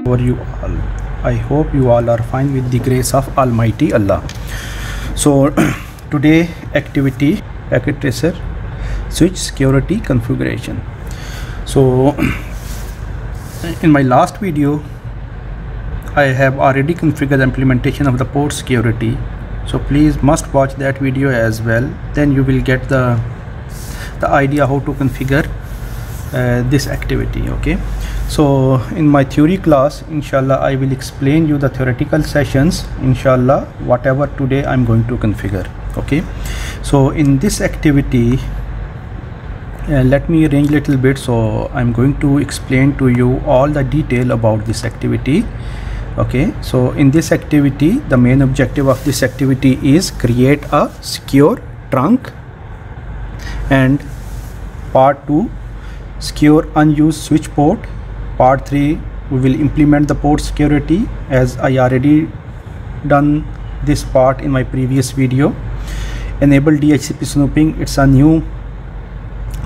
For you all, I hope you all are fine with the grace of Almighty Allah. So today activity packet tracer switch security configuration. So in my last video I have already configured the implementation of the port security, so please must watch that video as well, then you will get the idea how to configure this activity. Okay, so in my theory class, inshallah, I will explain you the theoretical sessions, inshallah, whatever today I'm going to configure. Okay, so in this activity, let me arrange a little bit. So I'm going to explain to you all the detail about this activity. Okay, so in this activity, the main objective of this activity is create a secure trunk, and part 2, secure unused switch port. Part 3, we will implement the port security, as I already done this part in my previous video. Enable DHCP snooping, it's a new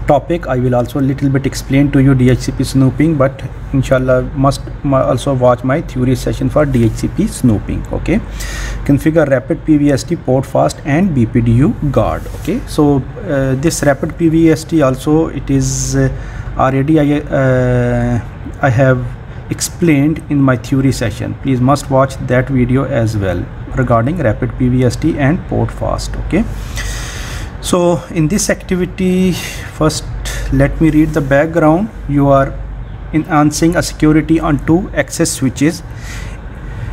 topic. I will also a little bit explain to you DHCP snooping, but inshallah must also watch my theory session for DHCP snooping. Okay, configure rapid PVST, port fast and BPDU guard. Okay, so this rapid PVST also, it is already I have explained in my theory session. Please must watch that video as well regarding rapid PVST and port fast. Okay, so in this activity, first let me read the background. You are enhancing a security on 2 access switches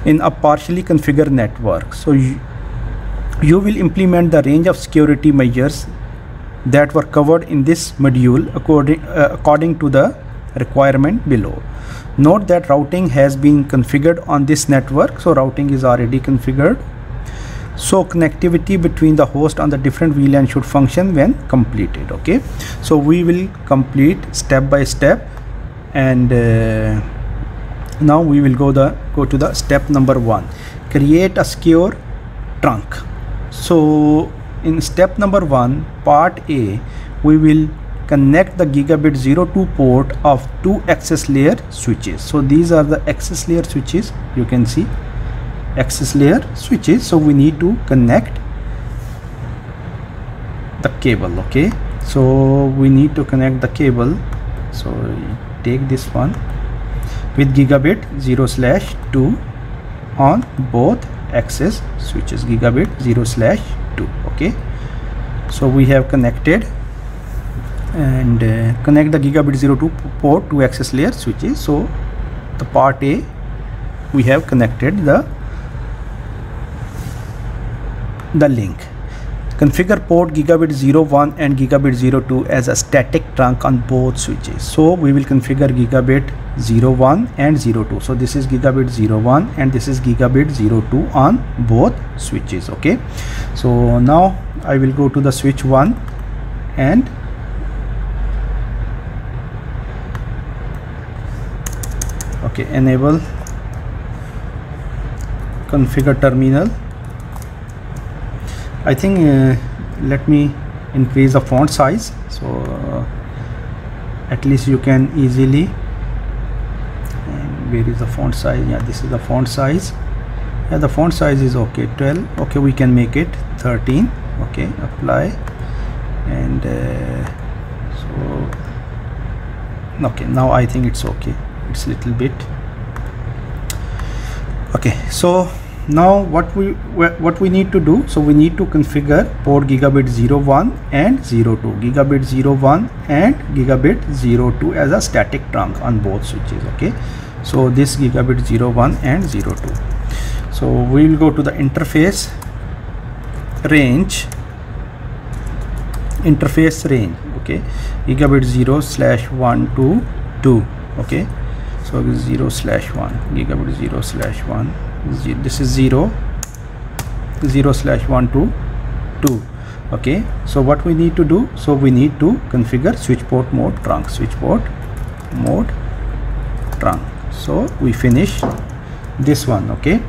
in a partially configured network. So you will implement the range of security measures that were covered in this module according to the requirement below. Note that routing has been configured on this network, so routing is already configured. So connectivity between the host on the different VLAN should function when completed. Okay, so we will complete step by step, and now we will go to the step number 1, create a secure trunk. So in step number 1, part A, we will connect the gigabit 02 port of 2 access layer switches. So these are the access layer switches, you can see access layer switches. So we need to connect the cable. Okay, so we need to connect the cable. So take this one with gigabit 0/2 on both access switches, gigabit 0/2. Okay, so we have connected, and connect the gigabit 02 port to access layer switches. So the part A, we have connected the link. Configure port gigabit 01 and gigabit 02 as a static trunk on both switches. So we will configure gigabit 01 and 02. So this is gigabit 01 and this is gigabit 02 on both switches. Okay, so now I will go to the switch 1 and okay, enable configure terminal. I think let me increase the font size, so at least you can easily, and where is the font size? Yeah, this is the font size. Yeah, the font size is okay, 12. Okay, we can make it 13. Okay, apply, and so okay, now I think it's okay, it's a little bit okay. So now what we need to do, so we need to configure port gigabit 01 and 02, gigabit 01 and gigabit 02 as a static trunk on both switches. Okay, so this gigabit 01 and 02. So we will go to the interface range, okay, gigabit 0/1 to 2. Okay, so 0/1, gigabit 0/1, this is 0/1 to 2. Okay, so what we need to do, so we need to configure switch port mode trunk, switch port mode trunk. So we finish this one. Okay,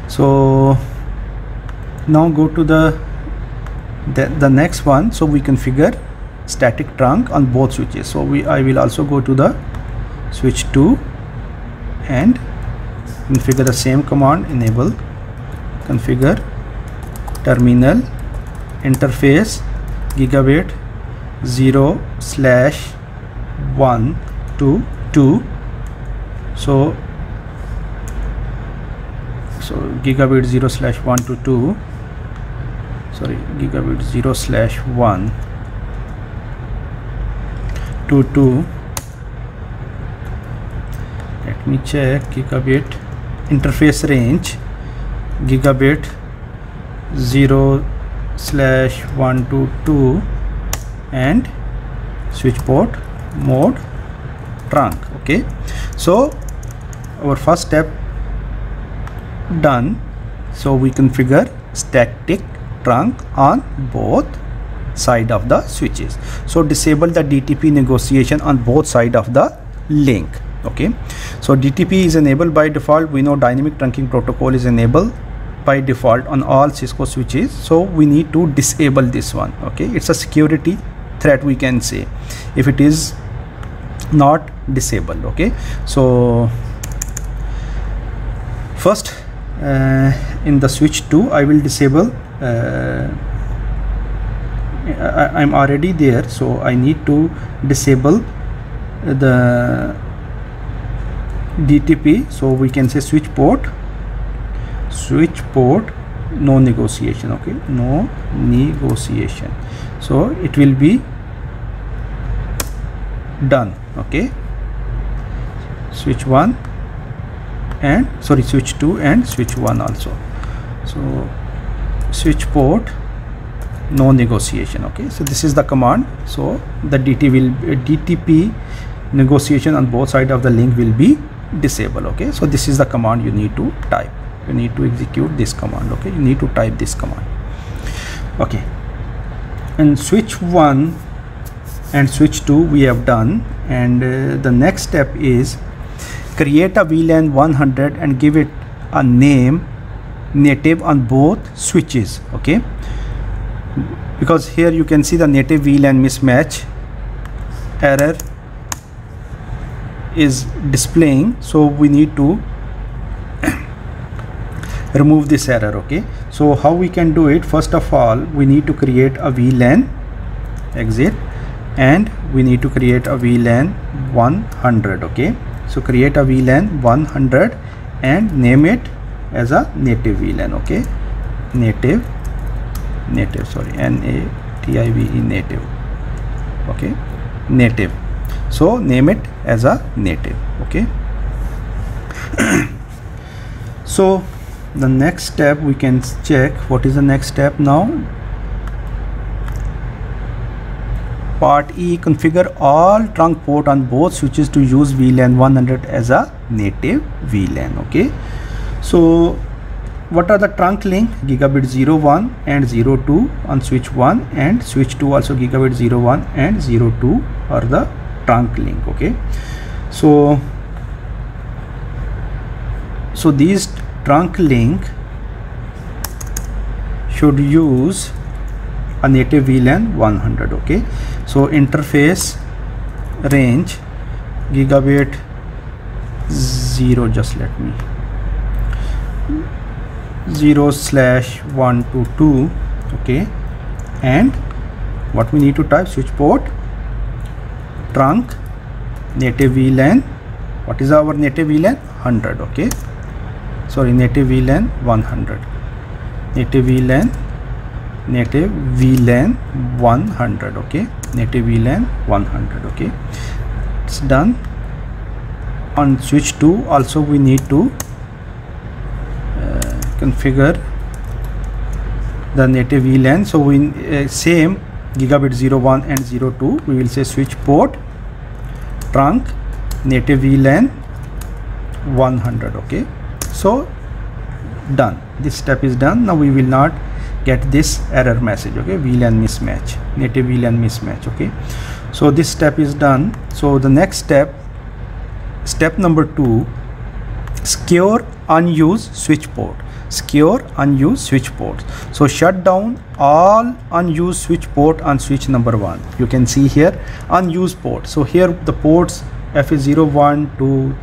so now go to the next one. So we configure static trunk on both switches. So I will also go to the switch 2 and configure the same command, enable configure terminal interface gigabit 0/1 to 2. So gigabit 0/1 to 2, sorry, gigabit 0/1 to 2. Let me check. Gigabit interface range gigabit 0/1 to 2 and switch port mode trunk. Okay, so our first step done. So we configure static trunk on both side of the switches. So disable the DTP negotiation on both side of the link. Okay, so DTP is enabled by default. We know dynamic trunking protocol is enabled by default on all Cisco switches, so we need to disable this one. Okay, it's a security threat, we can say, if it is not disabled. Okay, so first in the switch 2 I will disable, I'm already there, so I need to disable the DTP. So we can say switch port no negotiation. Okay, no negotiation, so it will be done. Okay, switch 1 and switch 2 and switch 1 also. So switch port no negotiation. Okay, so this is the command. So the DTP negotiation on both sides of the link will be disabled. Okay, so this is the command you need to type. You need to execute this command. Okay, you need to type this command. Okay, and switch 1 and switch 2 we have done, and the next step is create a VLAN 100 and give it a name native on both switches. Okay, because here you can see the native VLAN mismatch error is displaying, so we need to remove this error. Okay, so how we can do it? First of all, we need to create a VLAN exit and we need to create a VLAN 100. Okay, so create a VLAN 100 and name it as a native VLAN. Okay, native, sorry, NATIVE, native. Okay, native, so name it as a native. Okay, so the next step we can check. What is the next step now? Part E, configure all trunk port on both switches to use VLAN 100 as a native VLAN. Okay, so what are the trunk link? Gigabit 01 and 02 on switch 1, and switch 2 also gigabit 01 and 02 are the trunk link. Okay, so these trunk link should use a native VLAN 100. Okay, so interface range gigabit 0, just let me 0/1 to 2. Okay, and what we need to type? Switch port trunk native VLAN. What is our native VLAN? 100. Okay, sorry, native VLAN 100, native VLAN 100. Okay, native VLAN 100. Okay, it's done. On switch 2 also we need to configure the native VLAN. So we same gigabit 01 and 02, we will say switch port trunk native VLAN 100. Okay, so done, this step is done. Now we will not get this error message. Okay, VLAN mismatch, native VLAN mismatch. Okay, so this step is done. So the next step, step number 2, secure unused switch port. Secure unused switch ports. So shut down all unused switch port on switch number 1. You can see here unused port. So here the ports FA01 to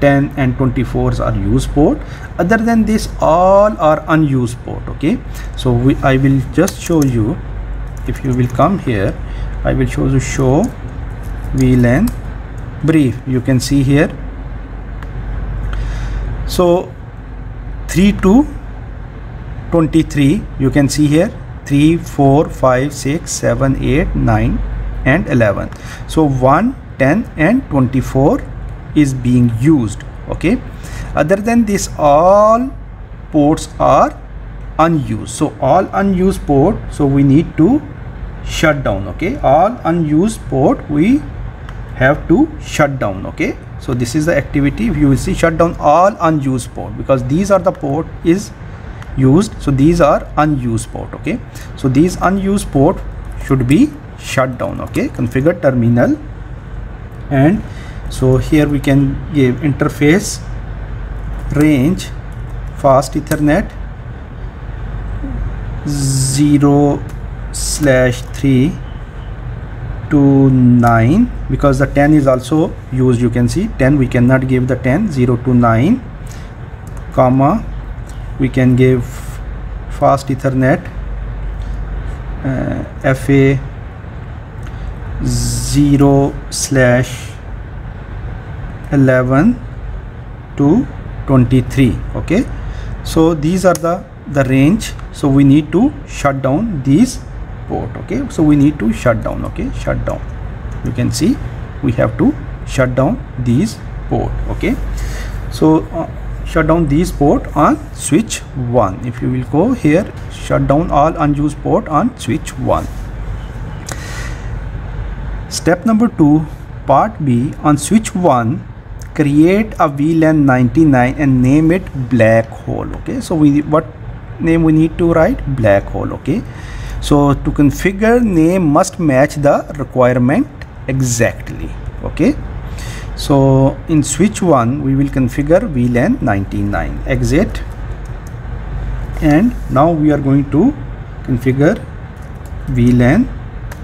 10 and 24s are used port. Other than this, all are unused port. Okay, so I will just show you. If you will come here, I will show VLAN brief. You can see here. So 3 to 23, you can see here 3, 4, 5, 6, 7, 8, 9 and 11. So 1, 10 and 24 is being used. Okay, other than this, all ports are unused. So all unused port, so we need to shut down. Okay, all unused port we have to shut down. Okay, so this is the activity. If you will see, shut down all unused port, because these are the port is used, so these are unused port. Okay, so these unused port should be shut down. Okay, configure terminal, and so here we can give interface range fast Ethernet 0/3 to 9, because the 10 is also used. You can see 10, we cannot give the 10. 0 to 9, comma, we can give fast Ethernet FA 0/11 to 23. Okay, so these are the range. So we need to shut down these port. Okay, so we need to shut down. Okay, shut down. You can see we have to shut down these port. Okay, so shut down these port on switch 1. If you will go here, shut down all unused port on switch 1. Step number 2, part B, on switch 1, create a VLAN 99 and name it black hole. Okay, so what name we need to write? Black hole. Okay, so to configure, name must match the requirement exactly. Okay, so in switch 1 we will configure VLAN 99, exit, and now we are going to configure VLAN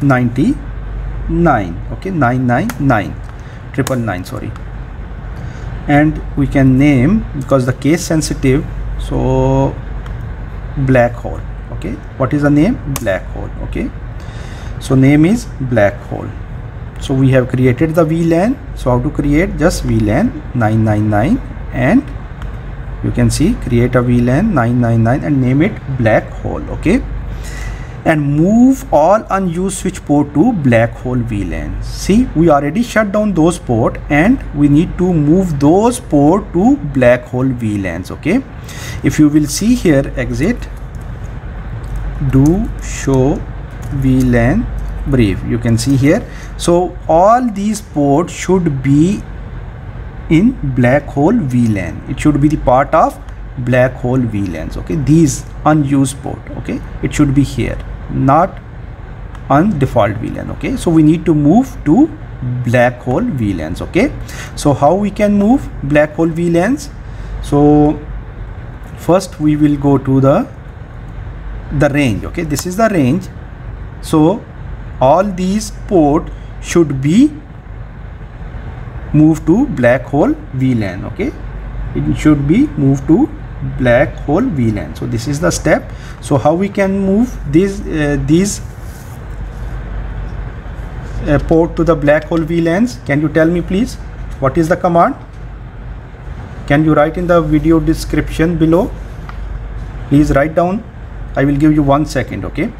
99. Okay, 999 sorry, and we can name, because the case sensitive, so black hole. Okay, what is the name? Black hole. Okay, so name is black hole. So we have created the VLAN. So how to create? Just VLAN 999, and you can see create a VLAN 999 and name it black hole. Okay, and move all unused switch port to black hole VLAN. See, we already shut down those port, and we need to move those port to black hole VLANs. Okay, if you will see here, exit, do show VLAN brief. You can see here, so all these ports should be in black hole VLAN. It should be the part of black hole VLANs. Okay, these unused port, okay, it should be here, not on default VLAN. Okay, so we need to move to black hole VLANs. Okay, so how we can move black hole VLANs? So first we will go to the range. Okay, this is the range. So all these port should be moved to black hole VLAN. Okay, it should be moved to black hole VLAN. So this is the step. So how we can move these port to the black hole VLANs? Can you tell me please? What is the command? Can you write in the video description below? Please write down. I will give you 1 second. Okay,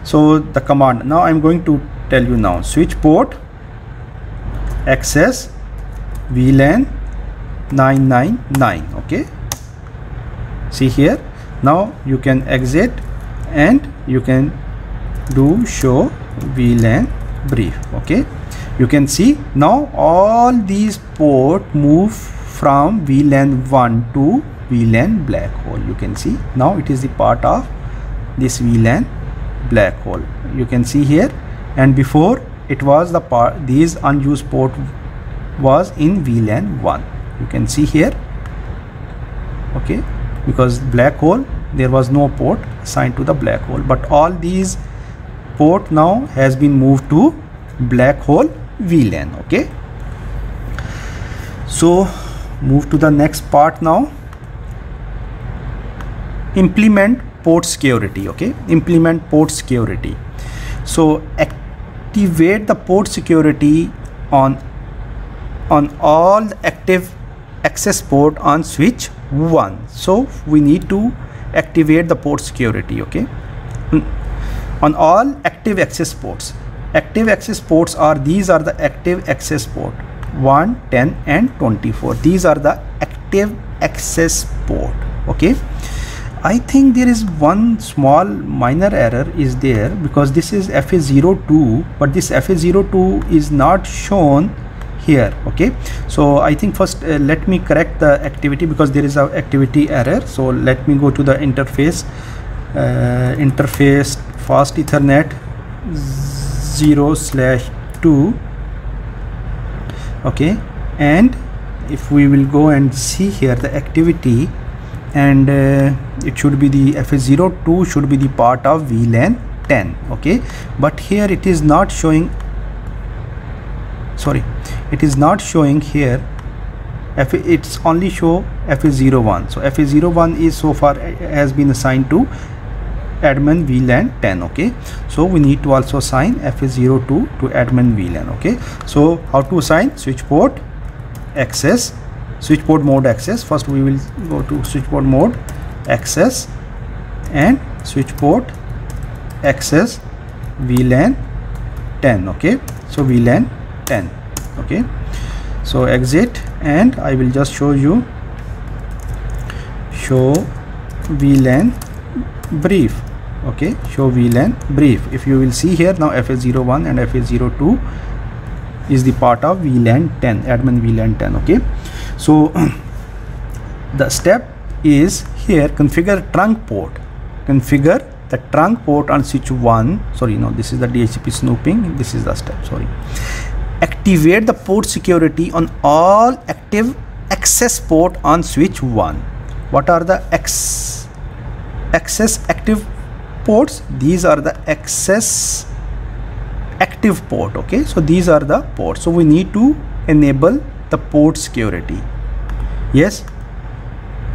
so the command, now I'm going to tell you now. Switch port access VLAN 999. Okay, see here, now you can exit and you can do show VLAN brief. Okay, you can see now all these port move from VLAN 1 to VLAN black hole. You can see now it is the part of this VLAN black hole. You can see here, and before it was the part, these unused port was in VLAN 1. You can see here. Okay, because black hole, there was no port assigned to the black hole, but all these port now has been moved to black hole VLAN. Okay, so move to the next part now. Implement port security. Okay, implement port security. So activate the port security on all the active access port on switch 1. So we need to activate the port security. Okay, on all active access ports. Active access ports are, these are the active access port 1, 10 and 24. These are the active access port. Okay, I think there is one small minor error is there, because this is FA02, but this FA02 is not shown here. Okay, so I think first let me correct the activity, because there is a activity error. So let me go to the interface, interface fast Ethernet 0/2. Okay, and if we will go and see here the activity, and it should be the FA02 should be the part of VLAN 10. Okay, but here it is not showing, sorry, it is not showing here. It's only show FA01. So FA01 is so far has been assigned to admin VLAN 10. Okay, so we need to also assign FA02 to admin VLAN. Okay, so how to assign? Switch port access, switch port mode access. First we will go to switch port mode access and switch port access VLAN 10. Okay, so VLAN 10. Okay, so exit, and I will just show you, show VLAN brief. Okay, show VLAN brief. If you will see here now, FA01 and FA02 is the part of VLAN 10, admin VLAN 10. Okay, so the step is here, configure trunk port. Configure the trunk port on switch 1. Sorry, no, this is the DHCP snooping. This is the step, sorry. Activate the port security on all active access port on switch 1. What are the access active ports? These are the access active port. Okay, so these are the ports. So we need to enable the port security. Yes,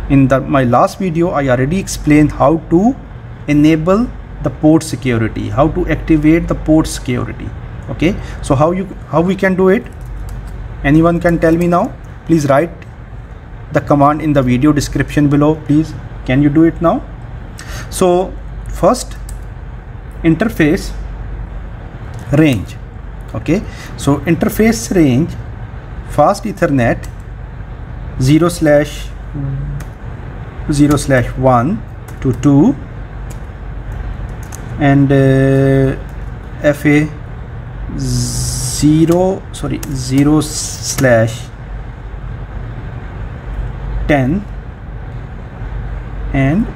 in my last video I already explained how to enable the port security, how to activate the port security. Okay, so how we can do it? Anyone can tell me now? Please write the command in the video description below. Please, can you do it now? So first, interface range. Okay, so interface range fast Ethernet 0/1 to 2 and0/10 and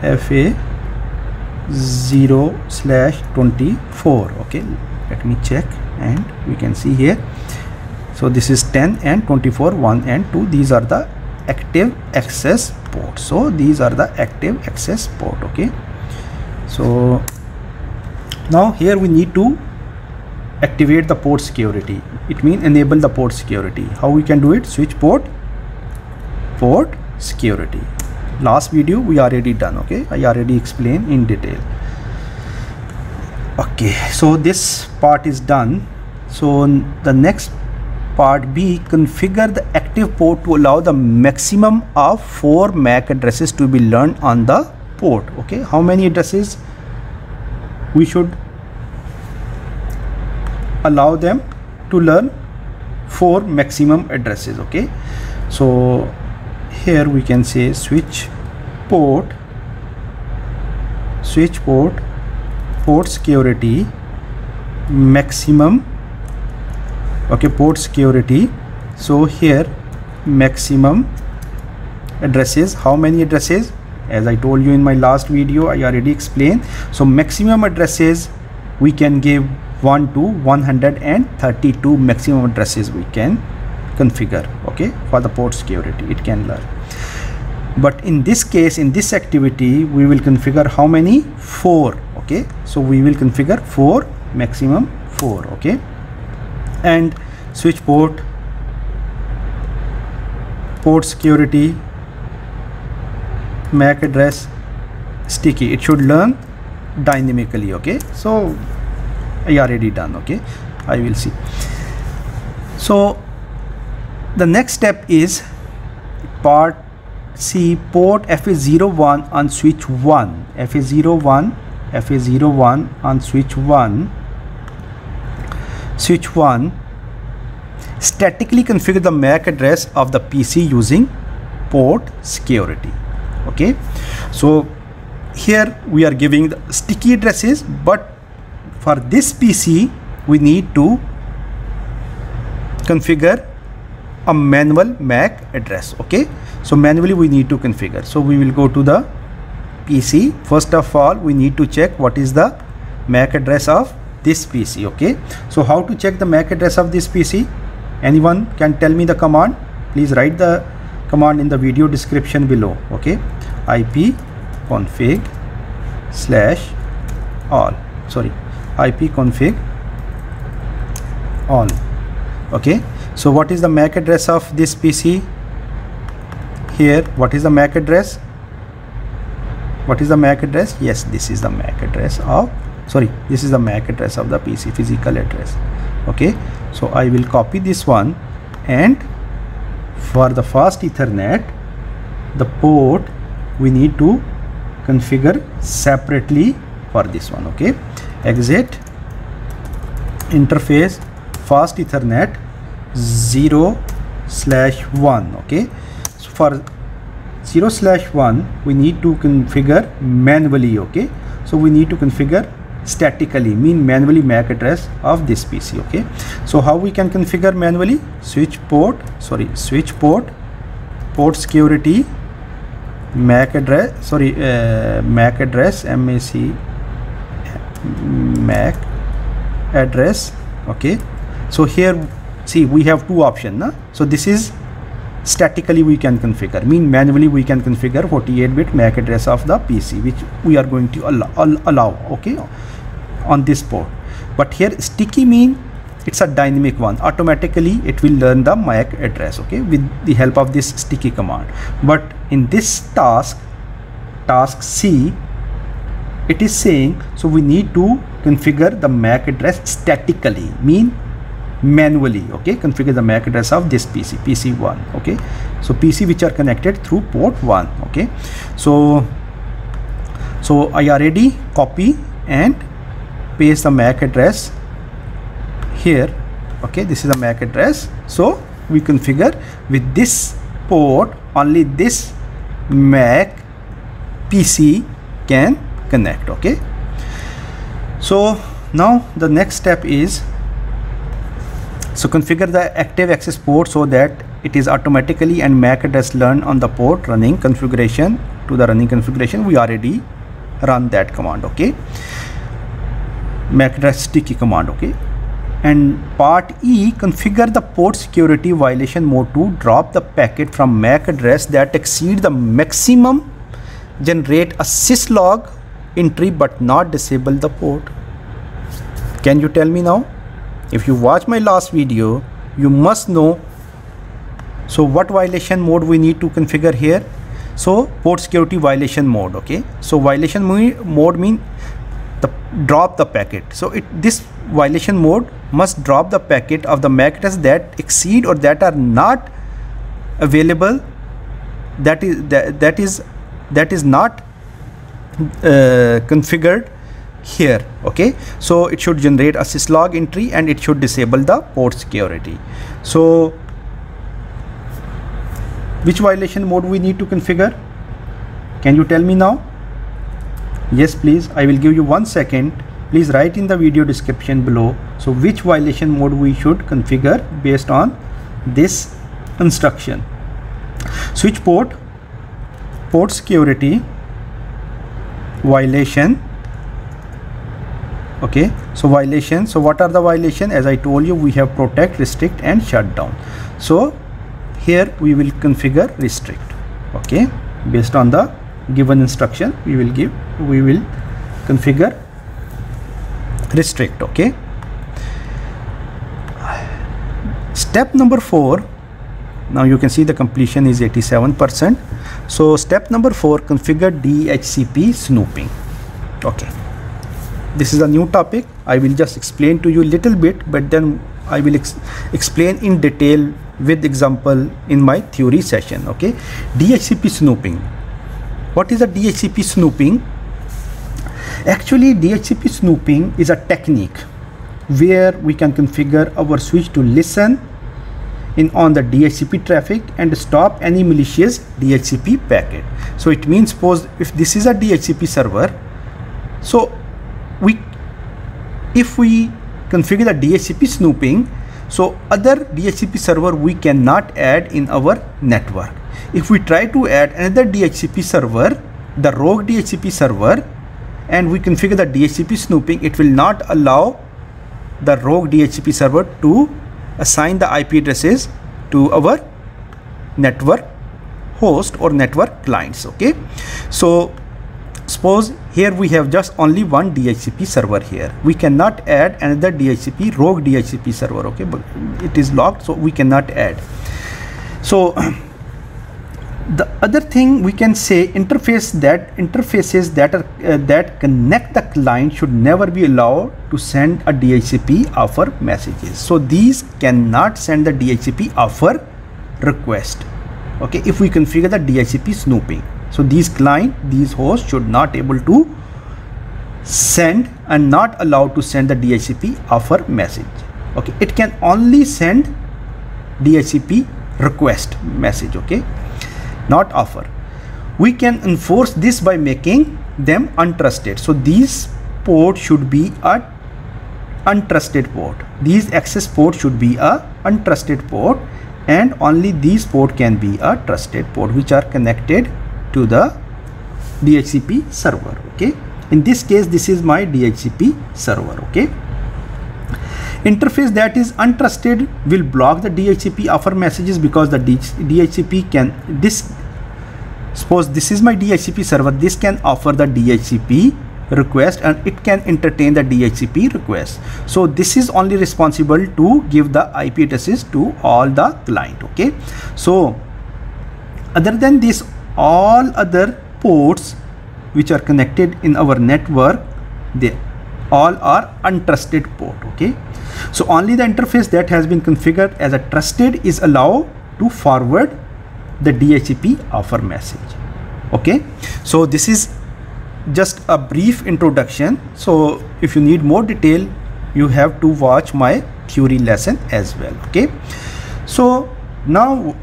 FA0/24. Okay, let me check, and we can see here. So this is 10 and 24, 1 and 2. These are the active access ports. So these are the active access port. Okay, so now here we need to activate the port security. It means enable the port security. How we can do it? Switch port security. Last video we already done. Okay, I already explained in detail. Okay, so this part is done. So the next part B, configure the active port to allow the maximum of 4 MAC addresses to be learned on the port. Okay, how many addresses we should allow them to learn? 4 maximum addresses. Okay, so here we can say switch port security maximum. Okay, port security. So here maximum addresses. How many addresses? As I told you in my last video, I already explained. So maximum addresses we can give 1 to 132 maximum addresses we can configure. Okay, for the port security it can learn. But in this case, in this activity, we will configure how many? 4. Okay, so we will configure 4, maximum 4. Okay, and switch port port security, MAC address, sticky. It should learn dynamically. Okay, so I already done. Okay, I will see. So the next step is part C, port FA01 on switch 1, FA01 on switch 1, statically configure the MAC address of the PC using port security. Okay, so here we are giving the sticky addresses, but for this PC we need to configure a manual MAC address. Okay, so manually we need to configure. So we will go to the PC. First of all, we need to check what is the MAC address of this PC. Okay, so how to check the MAC address of this PC? Anyone can tell me the command? Please write the command in the video description below. Okay, ipconfig/all, ipconfig all. Okay, so what is the MAC address of this PC? Here, what is the MAC address? What is the MAC address? Yes, this is the MAC address of, this is the MAC address of the PC, physical address. Okay, so I will copy this one, and for the fast Ethernet, the port we need to configure separately for this one. Okay, exit interface fast Ethernet 0/1. Okay, so for 0/1 we need to configure manually. Okay, so we need to configure statically, mean manually MAC address of this PC. Okay, so how we can configure manually? Switch port security, MAC address, MAC address, MAC address. Okay, so here see we have two options. So this is statically we can configure, mean manually we can configure 48-bit MAC address of the PC, which we are going to allow. Okay, on this port. But here sticky mean it's a dynamic one, automatically it will learn the MAC address. Okay, with the help of this sticky command. But in this task C, it is saying, so we need to configure the MAC address statically, mean manually. Okay, configure the MAC address of this PC1. Okay, so PC which are connected through port 1. Okay, so I already copy and paste the MAC address here. Okay, this is the MAC address. So we configure with this port, only this MAC PC can connect. Okay, so now the next step is, so configure the active access port so that it is automatically and MAC address learned on the port running configuration. To the running configuration we already run that command. Okay, MAC address sticky command. Okay, and part E, configure the port security violation mode to drop the packet from MAC address that exceed the maximum, generate a syslog entry but not disable the port. Can you tell me now? If you watch my last video, you must know. So what violation mode we need to configure here? So port security violation mode. Okay, so violation mode mean the drop the packet. So this violation mode must drop the packet of the MAC address that exceed or that are not available, that is not configured here. Okay, so it should generate a syslog entry and it should disable the port security. So which violation mode we need to configure? Can you tell me now? Yes, please, I will give you 1 second. Please write in the video description below. So which violation mode we should configure based on this instruction? Switch port security violation. Okay, so violation. So what are the violation? As I told you, we have protect, restrict and shut down. So here we will configure restrict. Okay, based on the given instruction we will configure restrict. Okay, step number 4, Now you can see the completion is 87%. So step number 4, configure DHCP snooping. Okay, this is a new topic. I will just explain to you a little bit, but then I will explain in detail with example in my theory session. Okay, DHCP snooping. What is a DHCP snooping? Actually, DHCP snooping is a technique where we can configure our switch to listen in on the DHCP traffic and stop any malicious DHCP packet. So it means, suppose if this is a DHCP server, so if we configure the DHCP snooping, so other DHCP server we cannot add in our network. If we try to add another DHCP server, the rogue DHCP server, and we configure the DHCP snooping, it will not allow the rogue DHCP server to assign the IP addresses to our network host or network clients. Okay, so suppose here we have just only one DHCP server here. We cannot add another DHCP, rogue DHCP server. Okay, but it is locked, so we cannot add. So the other thing we can say, interfaces that connect the client should never be allowed to send a DHCP offer messages. So these cannot send the DHCP offer request. Okay, if we configure the DHCP snooping, so these hosts should not able to send and not allowed to send the DHCP offer message. Okay, it can only send DHCP request message. Okay, not offer. We can enforce this by making them untrusted. So these ports should be a untrusted port. These access ports should be a untrusted port, and only these port can be a trusted port which are connected to the DHCP server. Okay, in this case this is my DHCP server. Okay, interface that is untrusted will block the DHCP offer messages, because the DHCP can suppose this is my DHCP server, this can offer the DHCP request and it can entertain the DHCP request. So this is only responsible to give the IP addresses to all the client. Okay, so other than this, all other ports which are connected in our network, they all are untrusted port. Okay, so only the interface that has been configured as a trusted is allowed to forward the DHCP offer message. Okay, so this is just a brief introduction. So if you need more detail, you have to watch my theory lesson as well. Okay, so now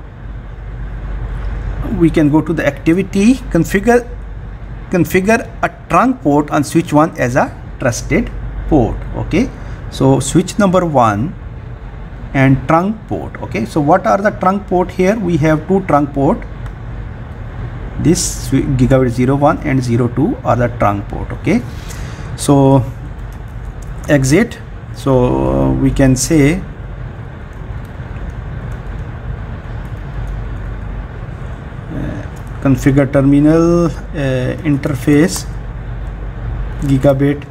we can go to the activity. Configure a trunk port on switch 1 as a trusted port. Okay, so switch number 1 and trunk port. Okay, so what are the trunk port here? We have two trunk port. This gigabit 01 and 02 are the trunk port. Okay, so exit, so we can say configure terminal interface gigabit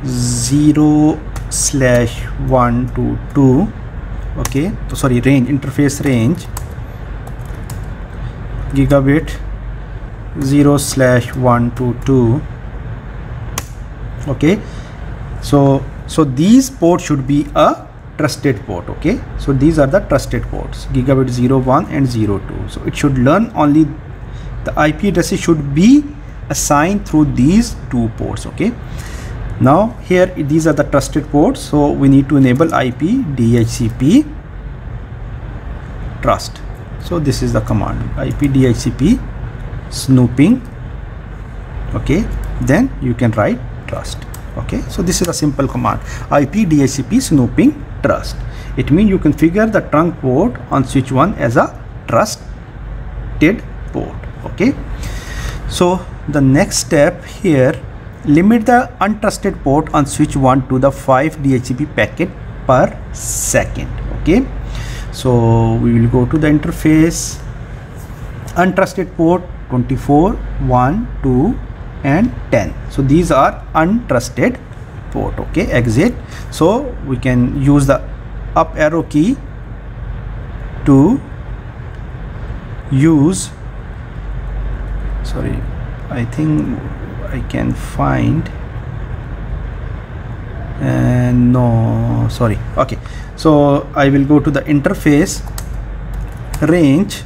0/1 to 2. Okay, so sorry, range, interface range gigabit 0/1 to 2. Okay, so these ports should be a trusted port. Okay, so these are the trusted ports, gigabit 01 and 02. So it should learn only the IP addresses should be assigned through these two ports. Okay, now here these are the trusted ports, so we need to enable IP DHCP trust. So this is the command, IP DHCP snooping. Okay, then you can write trust. Okay, so this is a simple command, IP DHCP snooping trust. It means you configure the trunk port on switch 1 as a trusted port. Okay, so the next step here, limit the untrusted port on switch 1 to the 5 DHCP packet per second. Okay, so we will go to the interface, untrusted port 24, 1, 2 and 10. So these are untrusted port. Okay, exit. So we can use the up arrow key to use, sorry, I think I can find, no, sorry, okay. So I will go to the interface, range,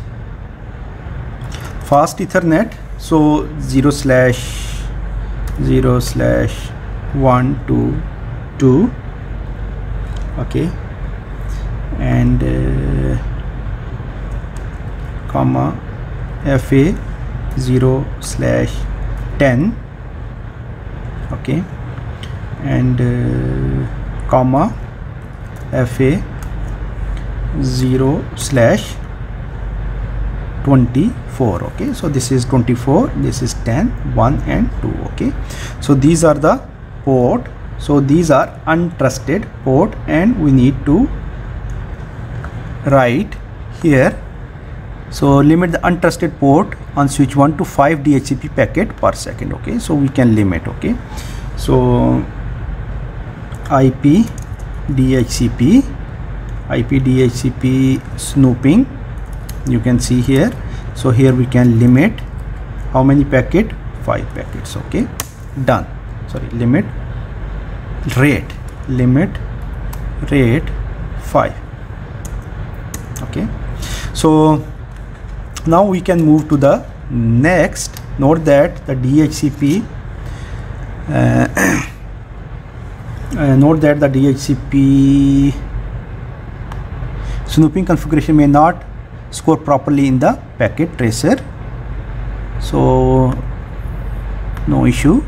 fast Ethernet, so 0/0/122, okay, and comma FA 0/10, okay, and comma FA 0/24, okay. So this is 24, this is 10, 1 and 2, okay. So these are the port, so these are untrusted port, and we need to write here, so limit the untrusted port on switch 1 to 5 DHCP packet per second, okay. So we can limit, okay. So IP DHCP snooping, you can see here. So here we can limit how many packet, 5 packets, okay, done. Sorry, limit rate 5, okay. So now we can move to the next. Note that the DHCP snooping configuration may not score properly in the packet tracer, so no issue.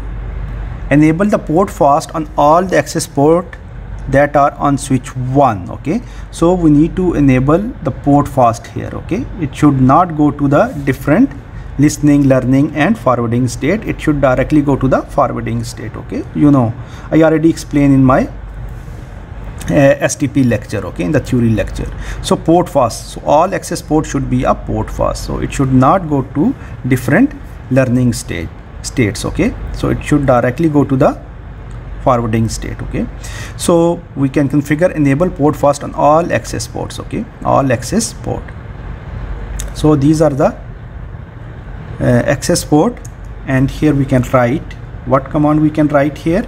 Enable the port fast on all the access port that are on switch 1, okay. So we need to enable the port fast here, okay. It should not go to the different listening, learning and forwarding state. It should directly go to the forwarding state, okay. You know, I already explained in my STP lecture, okay, in the theory lecture. So port fast, so all access port should be a port fast, so it should not go to different learning states, okay. So it should directly go to the forwarding state, okay. So we can configure enable port fast on all access ports, okay, all access port. So these are the access port, and here we can write what command we can write here.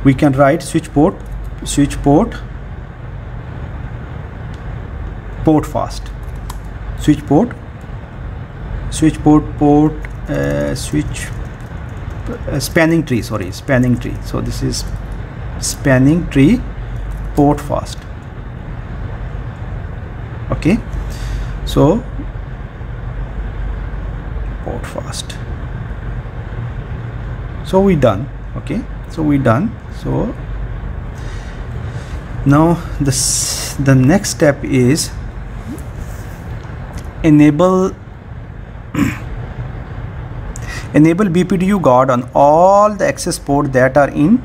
We can write switch port fast, spanning tree, sorry, spanning tree. So this is spanning tree port fast, okay. So port fast, so we done, okay. So we done. So now the next step is enable BPDU guard on all the access port that are in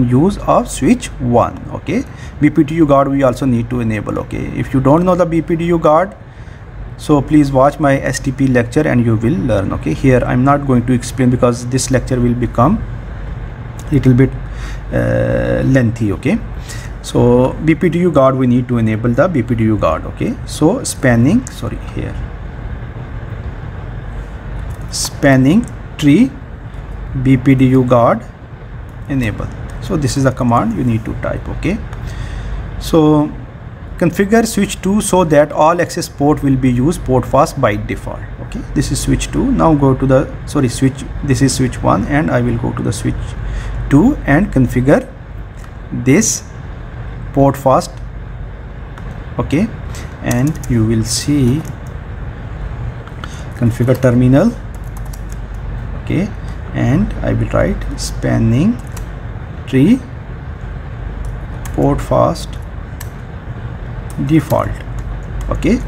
use of switch 1, okay. BPDU guard we also need to enable, okay. If you don't know the BPDU guard, so please watch my STP lecture and you will learn, okay. Here I'm not going to explain because this lecture will become little bit lengthy, okay. So BPDU guard, we need to enable the BPDU guard, okay. So spanning tree BPDU guard enable. So this is the command you need to type, okay. So configure switch 2 so that all access port will be used port fast by default, okay. This is switch 2. Now go to the this is switch 1, and I will go to the switch 2 and configure this port fast, okay. And you will see configure terminal, okay, and I will write spanning tree port fast default, okay.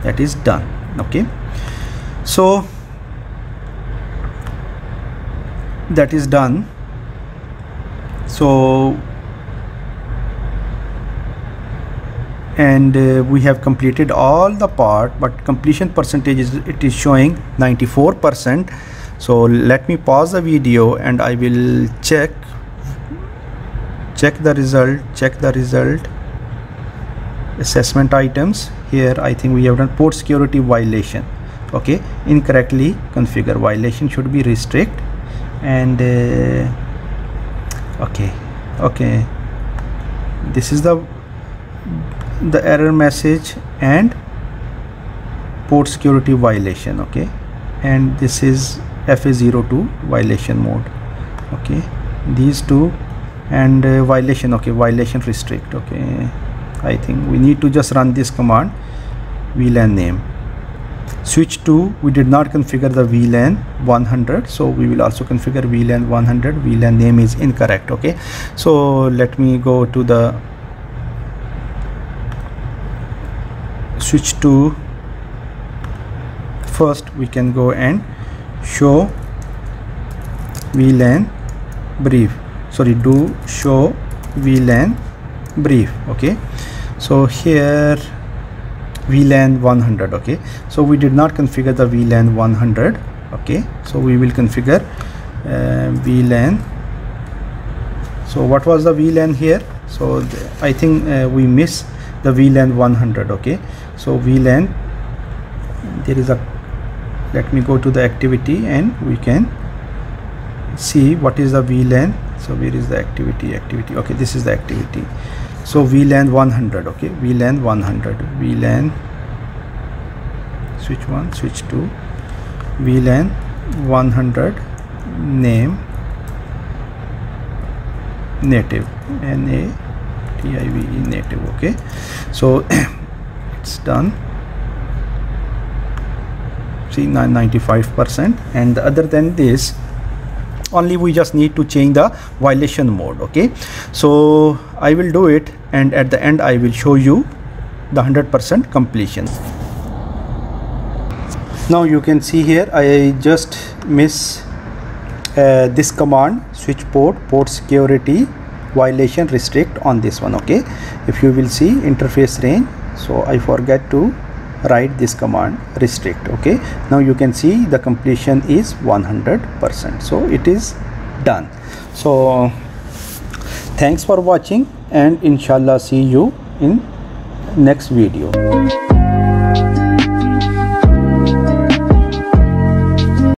That is done, okay. So that is done. So and we have completed all the part, but completion percentage is showing 94%. So let me pause the video and I will check the result. assessment items. Here I think we have done port security violation. Okay, incorrectly configure. Violation should be restrict, and okay, this is the error message and port security violation. Okay, and this is FA02 violation mode. Okay, these two, and violation. Okay, violation restrict. Okay, I think we need to just run this command, VLAN name. Switch to, we did not configure the VLAN 100, so we will also configure VLAN 100. VLAN name is incorrect. Okay, so let me go to the switch to. First we can go and show VLAN brief. Sorry, do show VLAN brief. Okay, so here VLAN 100. Okay, so we did not configure the VLAN 100. Okay, so we will configure VLAN. So what was the VLAN here? So I think we miss the VLAN 100. Okay, so VLAN, there is a, let me go to the activity and we can see what is the VLAN. So where is the activity? Okay, this is the activity. So VLAN 100. Okay, VLAN 100, VLAN switch 1, switch 2, VLAN 100, name native, NATIVE, native. Okay, so it's done. See, 95%. And other than this, only we just need to change the violation mode. Okay, so I will do it, and at the end I will show you the 100% completion. Now you can see here I just miss this command, switch port security violation restrict on this one. Okay, if you will see interface range, so I forget to write this command restrict. Okay, now you can see the completion is 100%, so it is done. So thanks for watching, and inshallah see you in next video.